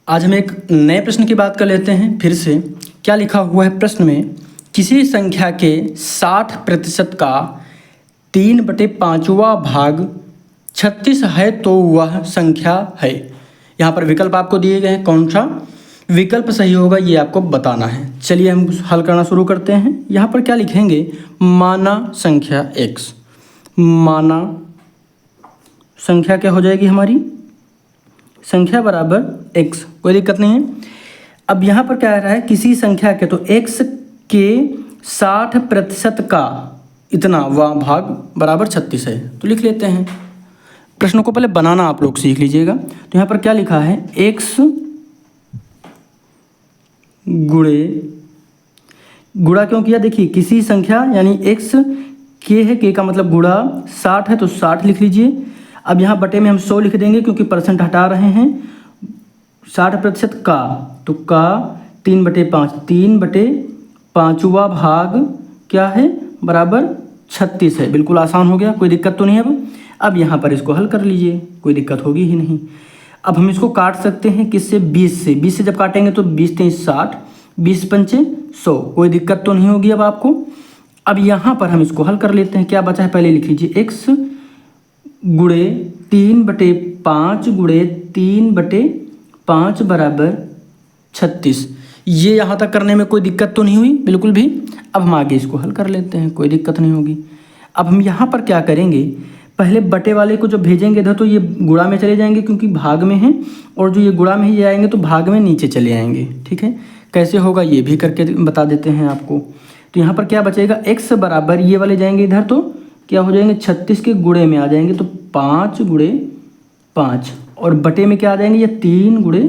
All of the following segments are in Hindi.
आज हम एक नए प्रश्न की बात कर लेते हैं फिर से। क्या लिखा हुआ है प्रश्न में, किसी संख्या के 60% का 3/5वां भाग 36 है तो वह संख्या है। यहाँ पर विकल्प आपको दिए गए हैं, कौन सा विकल्प सही होगा ये आपको बताना है। चलिए हम हल करना शुरू करते हैं। यहाँ पर क्या लिखेंगे, माना संख्या x, माना संख्या क्या हो जाएगी हमारी, संख्या बराबर x, कोई दिक्कत नहीं है। अब यहाँ पर क्या आ रहा है, किसी संख्या के, तो x के 60% का इतना वह भाग बराबर 36 है, तो लिख लेते हैं। प्रश्न को पहले बनाना आप लोग सीख लीजिएगा। तो यहाँ पर क्या लिखा है, x गुणा क्यों किया, देखिए किसी संख्या यानी x के है, के का मतलब गुणा 60 है तो 60 लिख लीजिए। अब यहाँ बटे में हम 100 लिख देंगे क्योंकि परसेंट हटा रहे हैं। 60% का, तो का 3/5, 3/5वां भाग क्या है बराबर 36 है। बिल्कुल आसान हो गया, कोई दिक्कत तो नहीं है। अब यहाँ पर इसको हल कर लीजिए, कोई दिक्कत होगी ही नहीं। अब हम इसको काट सकते हैं किससे, 20 से। 20 से जब काटेंगे तो 20 3 60, 20 पंचे 100, कोई दिक्कत तो नहीं होगी अब आपको। अब यहाँ पर हम इसको हल कर लेते हैं। क्या बचा है पहले लिख लीजिए, x गुणे 3/5 गुणे 3/5 बराबर 36। ये यहाँ तक करने में कोई दिक्कत तो नहीं हुई बिल्कुल भी। अब हम आगे इसको हल कर लेते हैं, कोई दिक्कत नहीं होगी। अब हम यहाँ पर क्या करेंगे, पहले बटे वाले को जब भेजेंगे इधर तो ये गुणा में चले जाएंगे क्योंकि भाग में है, और जो ये गुणा में ही आएंगे तो भाग में नीचे चले आएंगे। ठीक है, कैसे होगा ये भी करके बता देते हैं आपको। तो यहाँ पर क्या बचेगा, x बराबर ये वाले जाएंगे इधर तो क्या हो जाएंगे, 36 के गुणे में आ जाएंगे तो 5 गुणे 5, और बटे में क्या आ जाएंगे, ये 3 गुणे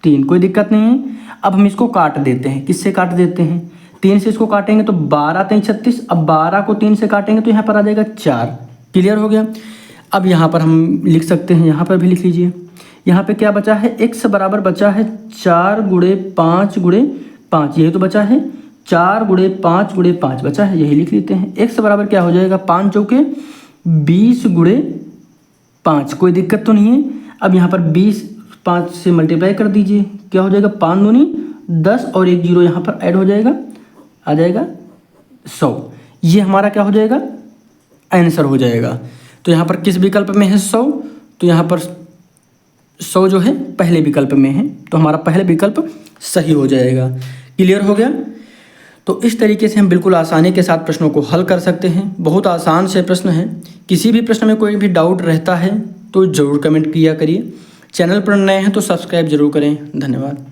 3, कोई दिक्कत नहीं है। अब हम इसको काट देते हैं, किससे काट देते हैं, 3 से इसको काटेंगे तो 12 3 36, अब 12 को 3 से काटेंगे तो यहाँ पर आ जाएगा 4। क्लियर हो गया। अब यहाँ पर हम लिख सकते हैं, यहाँ पर भी लिख लीजिए। यहाँ पे क्या बचा है, x बराबर बचा है 4 गुणे 5 गुणे 5, यही तो बचा है, 4 गुणे 5 गुणे 5 बचा है, यही लिख लेते हैं। x बराबर क्या हो जाएगा, 5 चौके 20 गुणे 5, कोई दिक्कत तो नहीं है। अब यहाँ पर 20 5 से मल्टीप्लाई कर दीजिए, क्या हो जाएगा, 5 दूनी 10 और 1 0 यहाँ पर ऐड हो जाएगा, आ जाएगा 100। ये हमारा क्या हो जाएगा, आंसर हो जाएगा। तो यहाँ पर किस विकल्प में है 100, तो यहाँ पर 100 जो है पहले विकल्प में है, तो हमारा पहले विकल्प सही हो जाएगा। क्लियर हो गया। तो इस तरीके से हम बिल्कुल आसानी के साथ प्रश्नों को हल कर सकते हैं। बहुत आसान से प्रश्न है। किसी भी प्रश्न में कोई भी डाउट रहता है तो ज़रूर कमेंट किया करिए। चैनल पर नए हैं तो सब्सक्राइब जरूर करें। धन्यवाद।